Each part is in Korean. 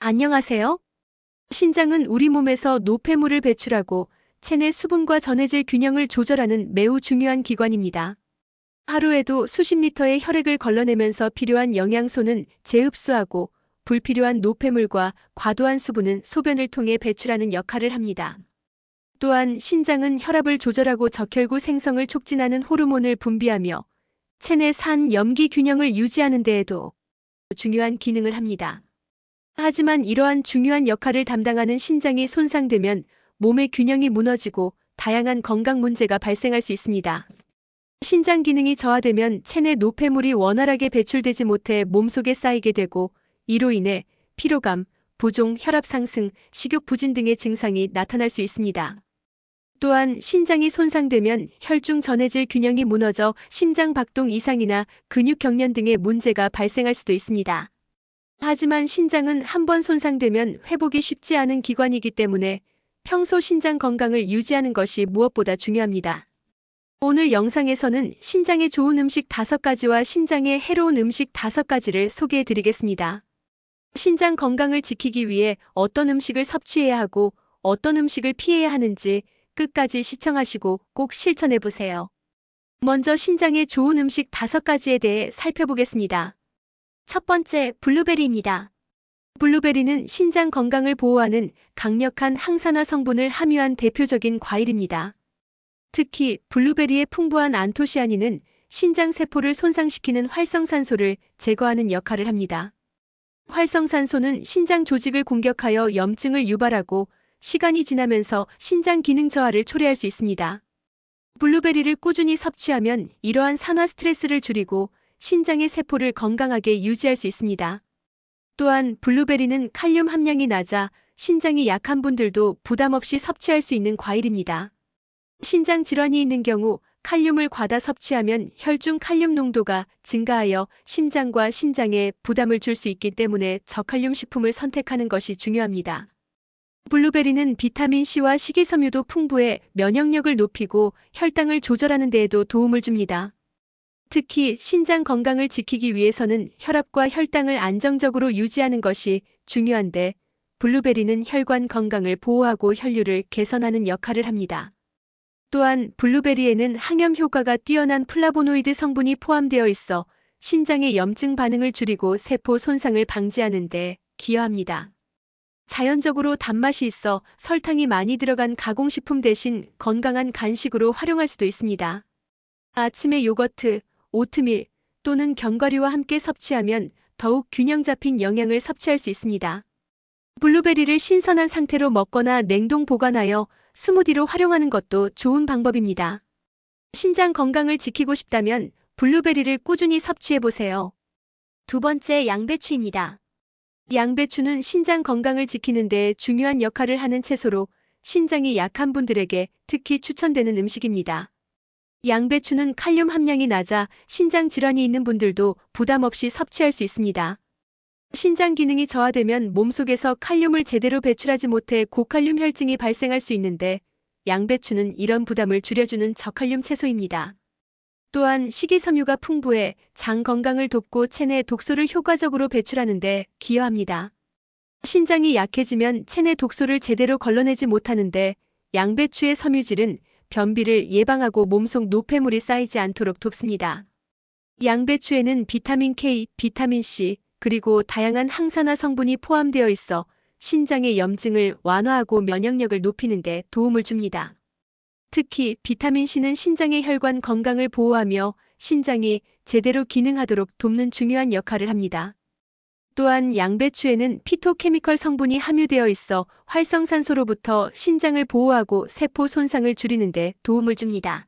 안녕하세요. 신장은 우리 몸에서 노폐물을 배출하고 체내 수분과 전해질 균형을 조절하는 매우 중요한 기관입니다. 하루에도 수십 리터의 혈액을 걸러내면서 필요한 영양소는 재흡수하고 불필요한 노폐물과 과도한 수분은 소변을 통해 배출하는 역할을 합니다. 또한 신장은 혈압을 조절하고 적혈구 생성을 촉진하는 호르몬을 분비하며 체내 산, 염기 균형을 유지하는 데에도 중요한 기능을 합니다. 하지만 이러한 중요한 역할을 담당하는 신장이 손상되면 몸의 균형이 무너지고 다양한 건강 문제가 발생할 수 있습니다. 신장 기능이 저하되면 체내 노폐물이 원활하게 배출되지 못해 몸속에 쌓이게 되고 이로 인해 피로감, 부종, 혈압 상승, 식욕 부진 등의 증상이 나타날 수 있습니다. 또한 신장이 손상되면 혈중 전해질 균형이 무너져 심장 박동 이상이나 근육 경련 등의 문제가 발생할 수도 있습니다. 하지만 신장은 한번 손상되면 회복이 쉽지 않은 기관이기 때문에 평소 신장 건강을 유지하는 것이 무엇보다 중요합니다. 오늘 영상에서는 신장에 좋은 음식 5가지와 신장에 해로운 음식 5가지를 소개해 드리겠습니다. 신장 건강을 지키기 위해 어떤 음식을 섭취해야 하고 어떤 음식을 피해야 하는지 끝까지 시청하시고 꼭 실천해 보세요. 먼저 신장에 좋은 음식 5가지에 대해 살펴보겠습니다. 첫 번째, 블루베리입니다. 블루베리는 신장 건강을 보호하는 강력한 항산화 성분을 함유한 대표적인 과일입니다. 특히 블루베리의 풍부한 안토시아닌은 신장 세포를 손상시키는 활성산소를 제거하는 역할을 합니다. 활성산소는 신장 조직을 공격하여 염증을 유발하고 시간이 지나면서 신장 기능 저하를 초래할 수 있습니다. 블루베리를 꾸준히 섭취하면 이러한 산화 스트레스를 줄이고 신장의 세포를 건강하게 유지할 수 있습니다. 또한 블루베리는 칼륨 함량이 낮아 신장이 약한 분들도 부담 없이 섭취할 수 있는 과일입니다. 신장 질환이 있는 경우 칼륨을 과다 섭취하면 혈중 칼륨 농도가 증가하여 심장과 신장에 부담을 줄 수 있기 때문에 저칼륨 식품을 선택하는 것이 중요합니다. 블루베리는 비타민C와 식이섬유도 풍부해 면역력을 높이고 혈당을 조절하는 데에도 도움을 줍니다. 특히 신장 건강을 지키기 위해서는 혈압과 혈당을 안정적으로 유지하는 것이 중요한데 블루베리는 혈관 건강을 보호하고 혈류를 개선하는 역할을 합니다. 또한 블루베리에는 항염 효과가 뛰어난 플라보노이드 성분이 포함되어 있어 신장의 염증 반응을 줄이고 세포 손상을 방지하는 데 기여합니다. 자연적으로 단맛이 있어 설탕이 많이 들어간 가공식품 대신 건강한 간식으로 활용할 수도 있습니다. 아침에 요거트, 오트밀 또는 견과류와 함께 섭취하면 더욱 균형 잡힌 영양을 섭취할 수 있습니다. 블루베리를 신선한 상태로 먹거나 냉동 보관하여 스무디로 활용하는 것도 좋은 방법입니다. 신장 건강을 지키고 싶다면 블루베리를 꾸준히 섭취해 보세요. 두 번째, 양배추입니다. 양배추는 신장 건강을 지키는 데 중요한 역할을 하는 채소로 신장이 약한 분들에게 특히 추천되는 음식입니다. 양배추는 칼륨 함량이 낮아 신장 질환이 있는 분들도 부담 없이 섭취할 수 있습니다. 신장 기능이 저하되면 몸속에서 칼륨을 제대로 배출하지 못해 고칼륨 혈증이 발생할 수 있는데 양배추는 이런 부담을 줄여주는 저칼륨 채소입니다. 또한 식이섬유가 풍부해 장 건강을 돕고 체내 독소를 효과적으로 배출하는 데 기여합니다. 신장이 약해지면 체내 독소를 제대로 걸러내지 못하는데 양배추의 섬유질은 변비를 예방하고 몸속 노폐물이 쌓이지 않도록 돕습니다. 양배추에는 비타민 K, 비타민 C, 그리고 다양한 항산화 성분이 포함되어 있어 신장의 염증을 완화하고 면역력을 높이는 데 도움을 줍니다. 특히 비타민 C는 신장의 혈관 건강을 보호하며 신장이 제대로 기능하도록 돕는 중요한 역할을 합니다. 또한 양배추에는 피토케미컬 성분이 함유되어 있어 활성산소로부터 신장을 보호하고 세포 손상을 줄이는 데 도움을 줍니다.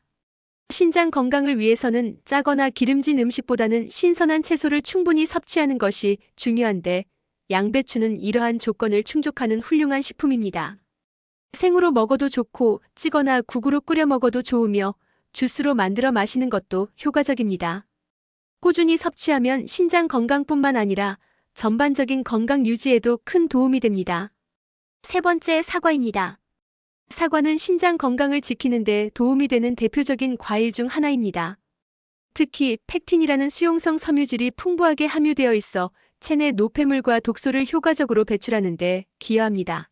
신장 건강을 위해서는 짜거나 기름진 음식보다는 신선한 채소를 충분히 섭취하는 것이 중요한데 양배추는 이러한 조건을 충족하는 훌륭한 식품입니다. 생으로 먹어도 좋고 찌거나 국으로 끓여 먹어도 좋으며 주스로 만들어 마시는 것도 효과적입니다. 꾸준히 섭취하면 신장 건강뿐만 아니라 전반적인 건강 유지에도 큰 도움이 됩니다. 세 번째, 사과입니다. 사과는 신장 건강을 지키는 데 도움이 되는 대표적인 과일 중 하나입니다. 특히 펙틴이라는 수용성 섬유질이 풍부하게 함유되어 있어 체내 노폐물과 독소를 효과적으로 배출하는 데 기여합니다.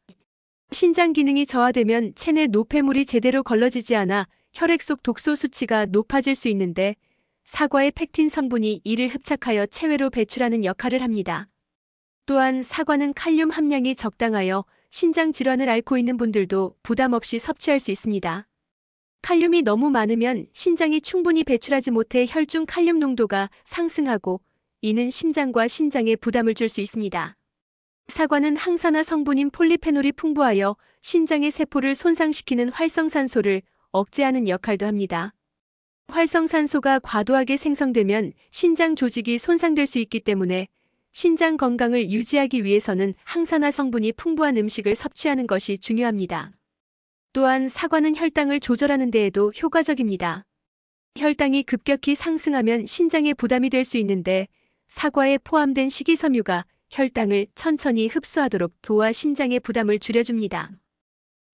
신장 기능이 저하되면 체내 노폐물이 제대로 걸러지지 않아 혈액 속 독소 수치가 높아질 수 있는데 사과의 펙틴 성분이 이를 흡착하여 체외로 배출하는 역할을 합니다. 또한 사과는 칼륨 함량이 적당하여 신장 질환을 앓고 있는 분들도 부담 없이 섭취할 수 있습니다. 칼륨이 너무 많으면 신장이 충분히 배출하지 못해 혈중 칼륨 농도가 상승하고 이는 심장과 신장에 부담을 줄 수 있습니다. 사과는 항산화 성분인 폴리페놀이 풍부하여 신장의 세포를 손상시키는 활성산소를 억제하는 역할도 합니다. 활성산소가 과도하게 생성되면 신장 조직이 손상될 수 있기 때문에 신장 건강을 유지하기 위해서는 항산화 성분이 풍부한 음식을 섭취하는 것이 중요합니다. 또한 사과는 혈당을 조절하는 데에도 효과적입니다. 혈당이 급격히 상승하면 신장에 부담이 될 수 있는데 사과에 포함된 식이섬유가 혈당을 천천히 흡수하도록 도와 신장의 부담을 줄여줍니다.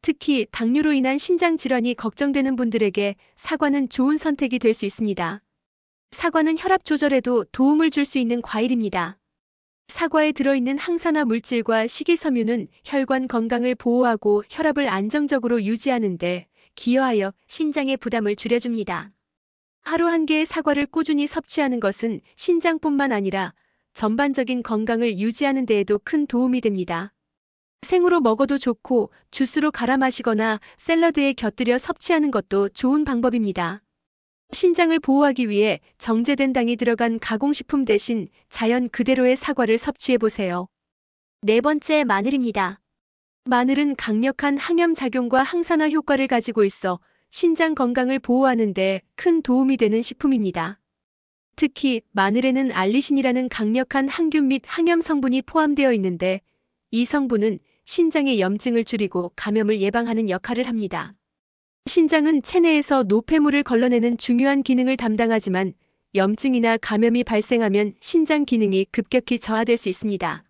특히 당뇨로 인한 신장 질환이 걱정되는 분들에게 사과는 좋은 선택이 될 수 있습니다. 사과는 혈압 조절에도 도움을 줄 수 있는 과일입니다. 사과에 들어있는 항산화 물질과 식이섬유는 혈관 건강을 보호하고 혈압을 안정적으로 유지하는 데 기여하여 신장의 부담을 줄여줍니다. 하루 한 개의 사과를 꾸준히 섭취하는 것은 신장뿐만 아니라 전반적인 건강을 유지하는 데에도 큰 도움이 됩니다. 생으로 먹어도 좋고 주스로 갈아 마시거나 샐러드에 곁들여 섭취하는 것도 좋은 방법입니다. 신장을 보호하기 위해 정제된 당이 들어간 가공식품 대신 자연 그대로의 사과를 섭취해보세요. 네 번째, 마늘입니다. 마늘은 강력한 항염 작용과 항산화 효과를 가지고 있어 신장 건강을 보호하는 데 큰 도움이 되는 식품입니다. 특히 마늘에는 알리신이라는 강력한 항균 및 항염 성분이 포함되어 있는데 이 성분은 신장의 염증을 줄이고 감염을 예방하는 역할을 합니다. 신장은 체내에서 노폐물을 걸러내는 중요한 기능을 담당하지만 염증이나 감염이 발생하면 신장 기능이 급격히 저하될 수 있습니다.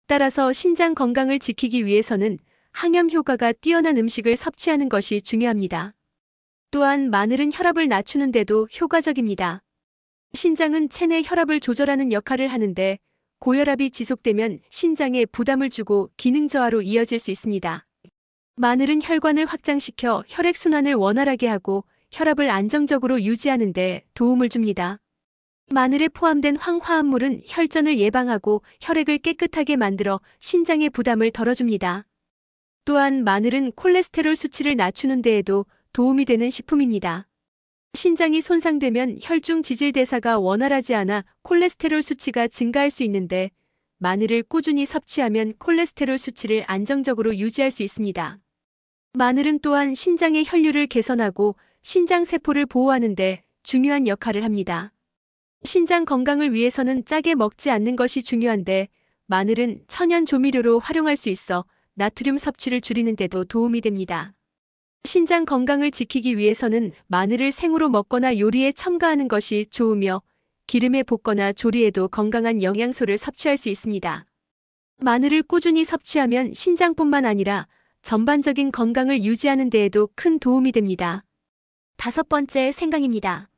따라서 신장 건강을 지키기 위해서는 항염 효과가 뛰어난 음식을 섭취하는 것이 중요합니다. 또한 마늘은 혈압을 낮추는 데도 효과적입니다. 신장은 체내 혈압을 조절하는 역할을 하는데 고혈압이 지속되면 신장에 부담을 주고 기능 저하로 이어질 수 있습니다. 마늘은 혈관을 확장시켜 혈액순환을 원활하게 하고 혈압을 안정적으로 유지하는 데 도움을 줍니다. 마늘에 포함된 황화합물은 혈전을 예방하고 혈액을 깨끗하게 만들어 신장의 부담을 덜어줍니다. 또한 마늘은 콜레스테롤 수치를 낮추는 데에도 도움이 되는 식품입니다. 신장이 손상되면 혈중 지질 대사가 원활하지 않아 콜레스테롤 수치가 증가할 수 있는데 마늘을 꾸준히 섭취하면 콜레스테롤 수치를 안정적으로 유지할 수 있습니다. 마늘은 또한 신장의 혈류를 개선하고 신장 세포를 보호하는 데 중요한 역할을 합니다. 신장 건강을 위해서는 짜게 먹지 않는 것이 중요한데 마늘은 천연 조미료로 활용할 수 있어 나트륨 섭취를 줄이는 데도 도움이 됩니다. 신장 건강을 지키기 위해서는 마늘을 생으로 먹거나 요리에 첨가하는 것이 좋으며 기름에 볶거나 조리해도 건강한 영양소를 섭취할 수 있습니다. 마늘을 꾸준히 섭취하면 신장뿐만 아니라 전반적인 건강을 유지하는 데에도 큰 도움이 됩니다. 다섯 번째, 생강입니다.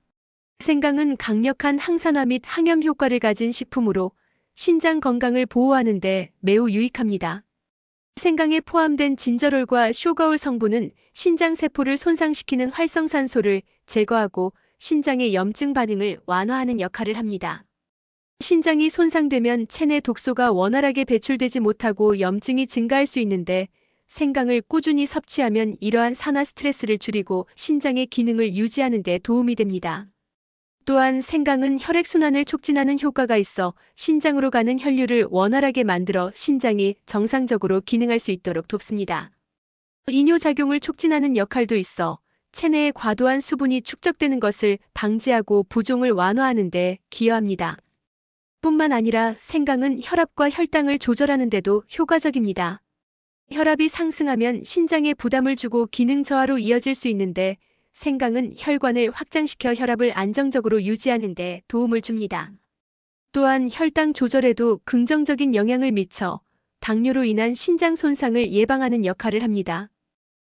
생강은 강력한 항산화 및 항염 효과를 가진 식품으로 신장 건강을 보호하는 데 매우 유익합니다. 생강에 포함된 진저롤과 쇼가올 성분은 신장 세포를 손상시키는 활성산소를 제거하고 신장의 염증 반응을 완화하는 역할을 합니다. 신장이 손상되면 체내 독소가 원활하게 배출되지 못하고 염증이 증가할 수 있는데 생강을 꾸준히 섭취하면 이러한 산화 스트레스를 줄이고 신장의 기능을 유지하는 데 도움이 됩니다. 또한 생강은 혈액순환을 촉진하는 효과가 있어 신장으로 가는 혈류를 원활하게 만들어 신장이 정상적으로 기능할 수 있도록 돕습니다. 이뇨작용을 촉진하는 역할도 있어 체내에 과도한 수분이 축적되는 것을 방지하고 부종을 완화하는 데 기여합니다. 뿐만 아니라 생강은 혈압과 혈당을 조절하는 데도 효과적입니다. 혈압이 상승하면 신장에 부담을 주고 기능 저하로 이어질 수 있는데 생강은 혈관을 확장시켜 혈압을 안정적으로 유지하는 데 도움을 줍니다. 또한 혈당 조절에도 긍정적인 영향을 미쳐 당뇨로 인한 신장 손상을 예방하는 역할을 합니다.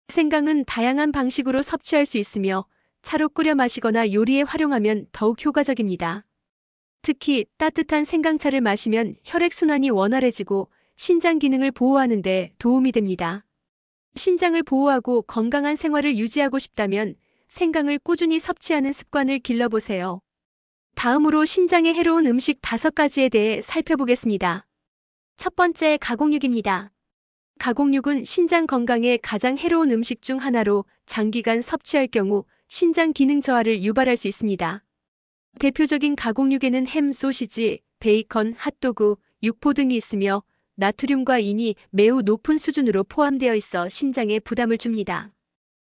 생강은 다양한 방식으로 섭취할 수 있으며 차로 끓여 마시거나 요리에 활용하면 더욱 효과적입니다. 특히 따뜻한 생강차를 마시면 혈액순환이 원활해지고 신장 기능을 보호하는 데 도움이 됩니다. 신장을 보호하고 건강한 생활을 유지하고 싶다면 생강을 꾸준히 섭취하는 습관을 길러보세요. 다음으로 신장에 해로운 음식 5가지에 대해 살펴보겠습니다. 첫 번째, 가공육입니다. 가공육은 신장 건강에 가장 해로운 음식 중 하나로 장기간 섭취할 경우 신장 기능 저하를 유발할 수 있습니다. 대표적인 가공육에는 햄, 소시지, 베이컨, 핫도그, 육포 등이 있으며 나트륨과 인이 매우 높은 수준으로 포함되어 있어 신장에 부담을 줍니다.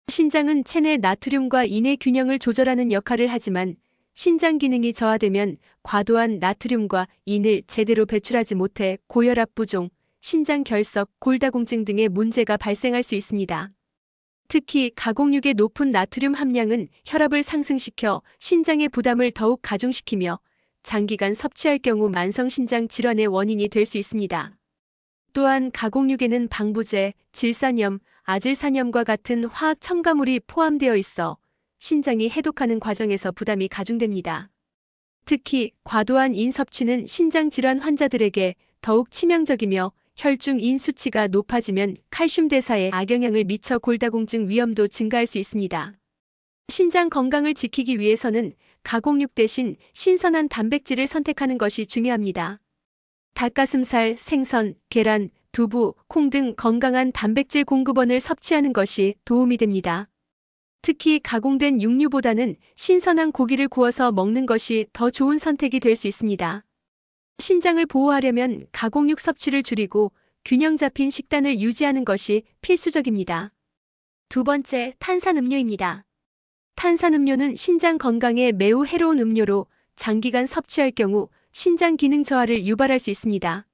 신장은 체내 나트륨과 인의 균형을 조절하는 역할을 하지만 신장 기능이 저하되면 과도한 나트륨과 인을 제대로 배출하지 못해 고혈압 부종, 신장 결석, 골다공증 등의 문제가 발생할 수 있습니다. 특히 가공육의 높은 나트륨 함량은 혈압을 상승시켜 신장의 부담을 더욱 가중시키며 장기간 섭취할 경우 만성신장 질환의 원인이 될 수 있습니다. 또한 가공육에는 방부제, 질산염, 아질산염과 같은 화학 첨가물이 포함되어 있어 신장이 해독하는 과정에서 부담이 가중됩니다. 특히 과도한 인 섭취는 신장 질환 환자들에게 더욱 치명적이며 혈중 인 수치가 높아지면 칼슘 대사에 악영향을 미쳐 골다공증 위험도 증가할 수 있습니다. 신장 건강을 지키기 위해서는 가공육 대신 신선한 단백질을 선택하는 것이 중요합니다. 닭가슴살, 생선, 계란, 두부, 콩 등 건강한 단백질 공급원을 섭취하는 것이 도움이 됩니다. 특히 가공된 육류보다는 신선한 고기를 구워서 먹는 것이 더 좋은 선택이 될 수 있습니다. 신장을 보호하려면 가공육 섭취를 줄이고 균형 잡힌 식단을 유지하는 것이 필수적입니다. 두 번째, 탄산음료입니다. 탄산음료는 신장 건강에 매우 해로운 음료로 장기간 섭취할 경우 신장 기능 저하를 유발할 수 있습니다.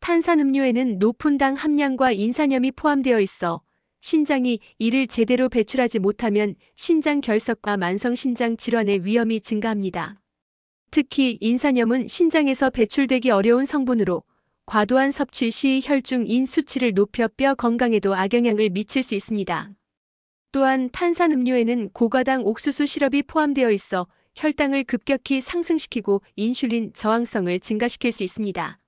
탄산음료에는 높은 당 함량과 인산염이 포함되어 있어 신장이 이를 제대로 배출하지 못하면 신장 결석과 만성신장 질환의 위험이 증가합니다. 특히 인산염은 신장에서 배출되기 어려운 성분으로 과도한 섭취 시 혈중 인 수치를 높여 뼈 건강에도 악영향을 미칠 수 있습니다. 또한 탄산음료에는 고과당 옥수수 시럽이 포함되어 있어 혈당을 급격히 상승시키고 인슐린 저항성을 증가시킬 수 있습니다.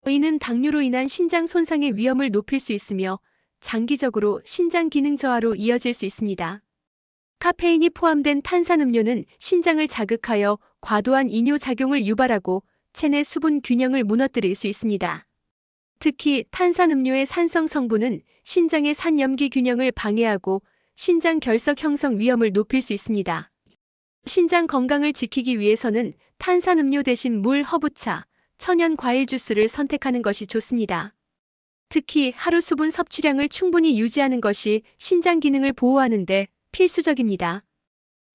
이는 당뇨로 인한 신장 손상의 위험을 높일 수 있으며 장기적으로 신장 기능 저하로 이어질 수 있습니다. 카페인이 포함된 탄산음료는 신장을 자극하여 과도한 이뇨 작용을 유발하고 체내 수분 균형을 무너뜨릴 수 있습니다. 특히 탄산음료의 산성 성분은 신장의 산염기 균형을 방해하고 신장 결석 형성 위험을 높일 수 있습니다. 신장 건강을 지키기 위해서는 탄산음료 대신 물, 허브차, 천연 과일 주스를 선택하는 것이 좋습니다. 특히 하루 수분 섭취량을 충분히 유지하는 것이 신장 기능을 보호하는 데 필수적입니다.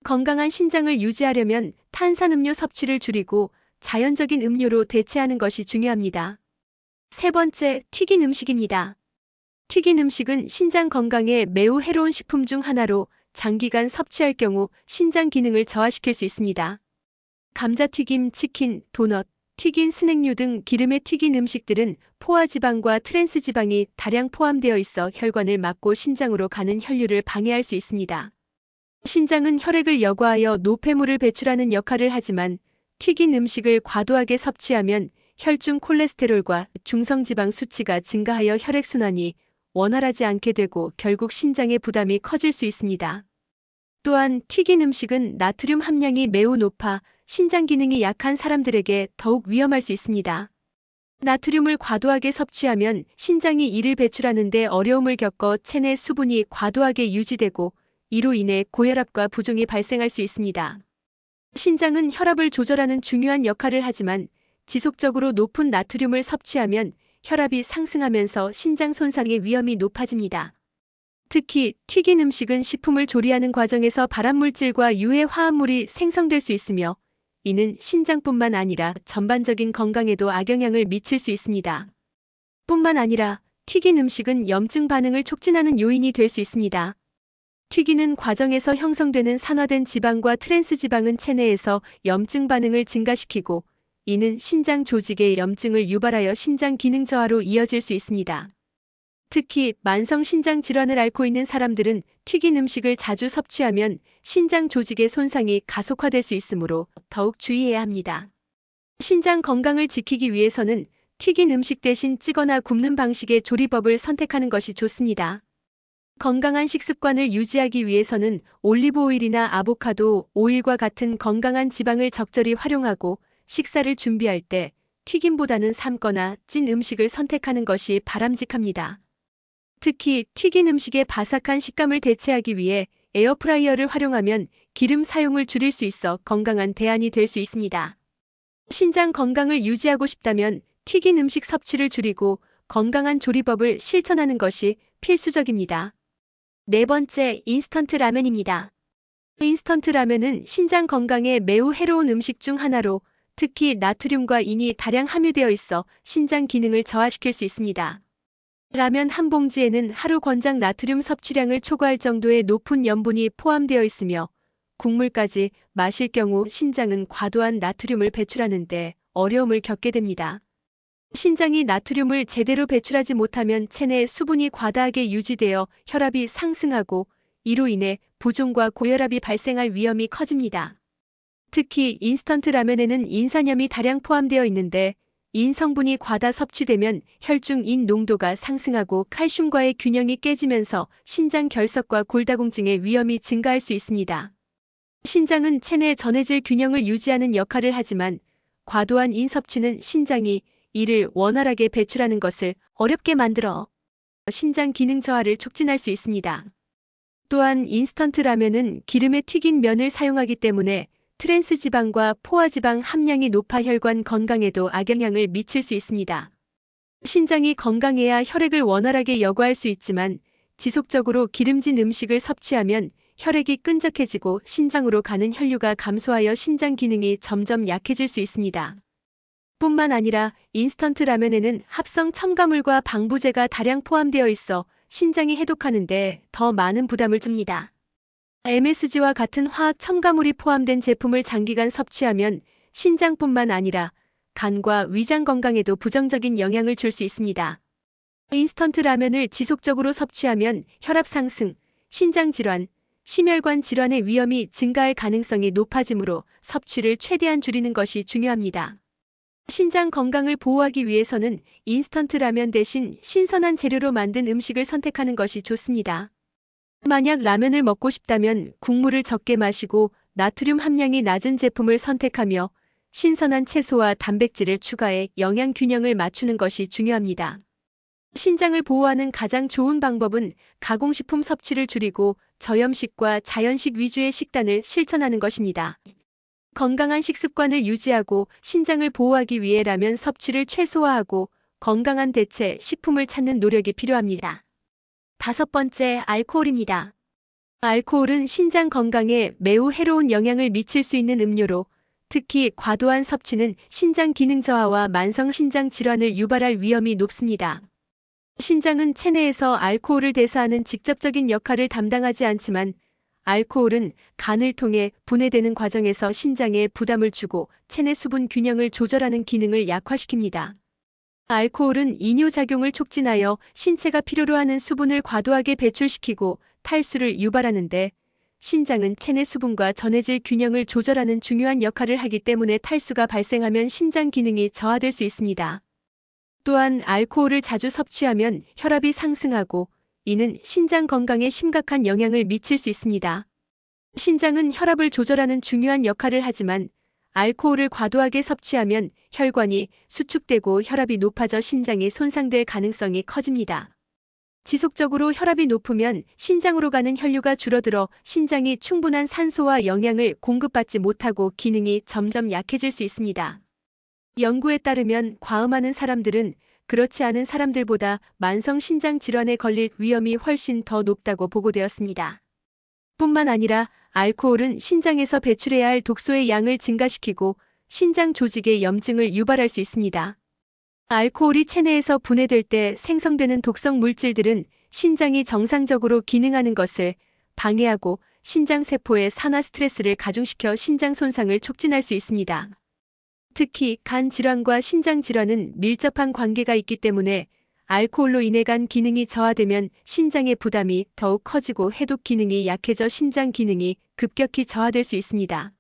건강한 신장을 유지하려면 탄산음료 섭취를 줄이고 자연적인 음료로 대체하는 것이 중요합니다. 세 번째, 튀긴 음식입니다. 튀긴 음식은 신장 건강에 매우 해로운 식품 중 하나로 장기간 섭취할 경우 신장 기능을 저하시킬 수 있습니다. 감자튀김, 치킨, 도넛, 튀긴 스낵류 등 기름에 튀긴 음식들은 포화지방과 트랜스지방이 다량 포함되어 있어 혈관을 막고 신장으로 가는 혈류를 방해할 수 있습니다. 신장은 혈액을 여과하여 노폐물을 배출하는 역할을 하지만 튀긴 음식을 과도하게 섭취하면 혈중 콜레스테롤과 중성지방 수치가 증가하여 혈액순환이 원활하지 않게 되고 결국 신장의 부담이 커질 수 있습니다. 또한 튀긴 음식은 나트륨 함량이 매우 높아 신장 기능이 약한 사람들에게 더욱 위험할 수 있습니다. 나트륨을 과도하게 섭취하면 신장이 이를 배출하는 데 어려움을 겪어 체내 수분이 과도하게 유지되고 이로 인해 고혈압과 부종이 발생할 수 있습니다. 신장은 혈압을 조절하는 중요한 역할을 하지만 지속적으로 높은 나트륨을 섭취하면 혈압이 상승하면서 신장 손상의 위험이 높아집니다. 특히 튀긴 음식은 식품을 조리하는 과정에서 발암물질과 유해 화합물이 생성될 수 있으며 이는 신장뿐만 아니라 전반적인 건강에도 악영향을 미칠 수 있습니다. 뿐만 아니라 튀긴 음식은 염증 반응을 촉진하는 요인이 될 수 있습니다. 튀기는 과정에서 형성되는 산화된 지방과 트랜스 지방은 체내에서 염증 반응을 증가시키고 이는 신장 조직의 염증을 유발하여 신장 기능 저하로 이어질 수 있습니다. 특히 만성 신장 질환을 앓고 있는 사람들은 튀긴 음식을 자주 섭취하면 신장 조직의 손상이 가속화될 수 있으므로 더욱 주의해야 합니다. 신장 건강을 지키기 위해서는 튀긴 음식 대신 찌거나 굽는 방식의 조리법을 선택하는 것이 좋습니다. 건강한 식습관을 유지하기 위해서는 올리브 오일이나 아보카도 오일과 같은 건강한 지방을 적절히 활용하고 식사를 준비할 때 튀김보다는 삶거나 찐 음식을 선택하는 것이 바람직합니다. 특히 튀긴 음식의 바삭한 식감을 대체하기 위해 에어프라이어를 활용하면 기름 사용을 줄일 수 있어 건강한 대안이 될 수 있습니다. 신장 건강을 유지하고 싶다면 튀긴 음식 섭취를 줄이고 건강한 조리법을 실천하는 것이 필수적입니다. 네 번째, 인스턴트 라면입니다. 인스턴트 라면은 신장 건강에 매우 해로운 음식 중 하나로 특히 나트륨과 인이 다량 함유되어 있어 신장 기능을 저하시킬 수 있습니다. 라면 한 봉지에는 하루 권장 나트륨 섭취량을 초과할 정도의 높은 염분이 포함되어 있으며 국물까지 마실 경우 신장은 과도한 나트륨을 배출하는데 어려움을 겪게 됩니다. 신장이 나트륨을 제대로 배출하지 못하면 체내 수분이 과다하게 유지되어 혈압이 상승하고 이로 인해 부종과 고혈압이 발생할 위험이 커집니다. 특히 인스턴트 라면에는 인산염이 다량 포함되어 있는데 인 성분이 과다 섭취되면 혈중 인 농도가 상승하고 칼슘과의 균형이 깨지면서 신장 결석과 골다공증의 위험이 증가할 수 있습니다. 신장은 체내 전해질 균형을 유지하는 역할을 하지만 과도한 인 섭취는 신장이 이를 원활하게 배출하는 것을 어렵게 만들어 신장 기능 저하를 촉진할 수 있습니다. 또한 인스턴트 라면은 기름에 튀긴 면을 사용하기 때문에 트랜스 지방과 포화 지방 함량이 높아 혈관 건강에도 악영향을 미칠 수 있습니다. 신장이 건강해야 혈액을 원활하게 여과할 수 있지만 지속적으로 기름진 음식을 섭취하면 혈액이 끈적해지고 신장으로 가는 혈류가 감소하여 신장 기능이 점점 약해질 수 있습니다. 뿐만 아니라 인스턴트 라면에는 합성 첨가물과 방부제가 다량 포함되어 있어 신장이 해독하는데 더 많은 부담을 줍니다. MSG와 같은 화학 첨가물이 포함된 제품을 장기간 섭취하면 신장뿐만 아니라 간과 위장 건강에도 부정적인 영향을 줄 수 있습니다. 인스턴트 라면을 지속적으로 섭취하면 혈압 상승, 신장 질환, 심혈관 질환의 위험이 증가할 가능성이 높아지므로 섭취를 최대한 줄이는 것이 중요합니다. 신장 건강을 보호하기 위해서는 인스턴트 라면 대신 신선한 재료로 만든 음식을 선택하는 것이 좋습니다. 만약 라면을 먹고 싶다면 국물을 적게 마시고 나트륨 함량이 낮은 제품을 선택하며 신선한 채소와 단백질을 추가해 영양 균형을 맞추는 것이 중요합니다. 신장을 보호하는 가장 좋은 방법은 가공식품 섭취를 줄이고 저염식과 자연식 위주의 식단을 실천하는 것입니다. 건강한 식습관을 유지하고 신장을 보호하기 위해 라면 섭취를 최소화하고 건강한 대체 식품을 찾는 노력이 필요합니다. 다섯 번째, 알코올입니다. 알코올은 신장 건강에 매우 해로운 영향을 미칠 수 있는 음료로 특히 과도한 섭취는 신장 기능 저하와 만성 신장 질환을 유발할 위험이 높습니다. 신장은 체내에서 알코올을 대사하는 직접적인 역할을 담당하지 않지만 알코올은 간을 통해 분해되는 과정에서 신장에 부담을 주고 체내 수분 균형을 조절하는 기능을 약화시킵니다. 알코올은 이뇨작용을 촉진하여 신체가 필요로 하는 수분을 과도하게 배출시키고 탈수를 유발하는데 신장은 체내 수분과 전해질 균형을 조절하는 중요한 역할을 하기 때문에 탈수가 발생하면 신장 기능이 저하될 수 있습니다. 또한 알코올을 자주 섭취하면 혈압이 상승하고 이는 신장 건강에 심각한 영향을 미칠 수 있습니다. 신장은 혈압을 조절하는 중요한 역할을 하지만 알코올을 과도하게 섭취하면 혈관이 수축되고 혈압이 높아져 신장이 손상될 가능성이 커집니다. 지속적으로 혈압이 높으면 신장으로 가는 혈류가 줄어들어 신장이 충분한 산소와 영양을 공급받지 못하고 기능이 점점 약해질 수 있습니다. 연구에 따르면 과음하는 사람들은 그렇지 않은 사람들보다 만성 신장 질환에 걸릴 위험이 훨씬 더 높다고 보고되었습니다. 뿐만 아니라 알코올은 신장에서 배출해야 할 독소의 양을 증가시키고 신장 조직의 염증을 유발할 수 있습니다. 알코올이 체내에서 분해될 때 생성되는 독성 물질들은 신장이 정상적으로 기능하는 것을 방해하고 신장 세포의 산화 스트레스를 가중시켜 신장 손상을 촉진할 수 있습니다. 특히 간 질환과 신장 질환은 밀접한 관계가 있기 때문에 알코올로 인해 간 기능이 저하되면 신장의 부담이 더욱 커지고 해독 기능이 약해져 신장 기능이 급격히 저하될 수 있습니다.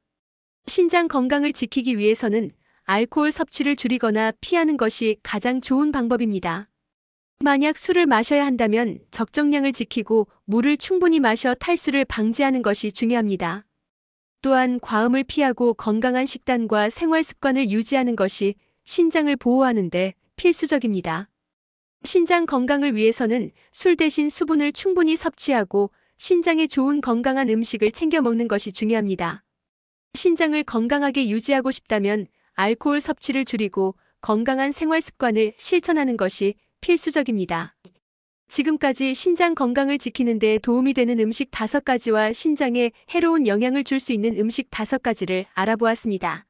신장 건강을 지키기 위해서는 알코올 섭취를 줄이거나 피하는 것이 가장 좋은 방법입니다. 만약 술을 마셔야 한다면 적정량을 지키고 물을 충분히 마셔 탈수를 방지하는 것이 중요합니다. 또한 과음을 피하고 건강한 식단과 생활 습관을 유지하는 것이 신장을 보호하는 데 필수적입니다. 신장 건강을 위해서는 술 대신 수분을 충분히 섭취하고 신장에 좋은 건강한 음식을 챙겨 먹는 것이 중요합니다. 신장을 건강하게 유지하고 싶다면 알코올 섭취를 줄이고 건강한 생활 습관을 실천하는 것이 필수적입니다. 지금까지 신장 건강을 지키는 데 도움이 되는 음식 5가지와 신장에 해로운 영향을 줄 수 있는 음식 5가지를 알아보았습니다.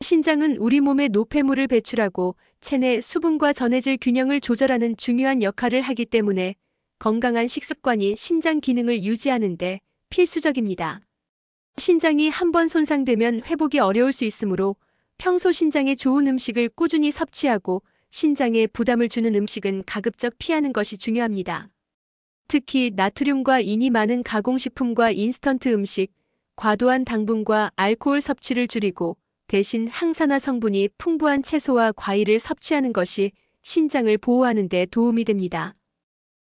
신장은 우리 몸에 노폐물을 배출하고 체내 수분과 전해질 균형을 조절하는 중요한 역할을 하기 때문에 건강한 식습관이 신장 기능을 유지하는 데 필수적입니다. 신장이 한번 손상되면 회복이 어려울 수 있으므로 평소 신장에 좋은 음식을 꾸준히 섭취하고 신장에 부담을 주는 음식은 가급적 피하는 것이 중요합니다. 특히 나트륨과 인이 많은 가공식품과 인스턴트 음식, 과도한 당분과 알코올 섭취를 줄이고 대신 항산화 성분이 풍부한 채소와 과일을 섭취하는 것이 신장을 보호하는 데 도움이 됩니다.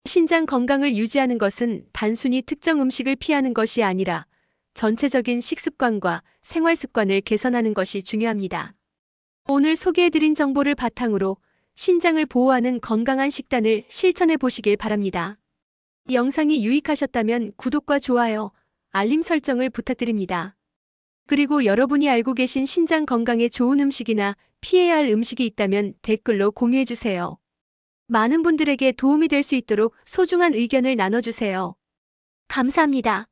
신장 건강을 유지하는 것은 단순히 특정 음식을 피하는 것이 아니라 전체적인 식습관과 생활 습관을 개선하는 것이 중요합니다. 오늘 소개해드린 정보를 바탕으로 신장을 보호하는 건강한 식단을 실천해 보시길 바랍니다. 영상이 유익하셨다면 구독과 좋아요, 알림 설정을 부탁드립니다. 그리고 여러분이 알고 계신 신장 건강에 좋은 음식이나 피해야 할 음식이 있다면 댓글로 공유해주세요. 많은 분들에게 도움이 될 수 있도록 소중한 의견을 나눠주세요. 감사합니다.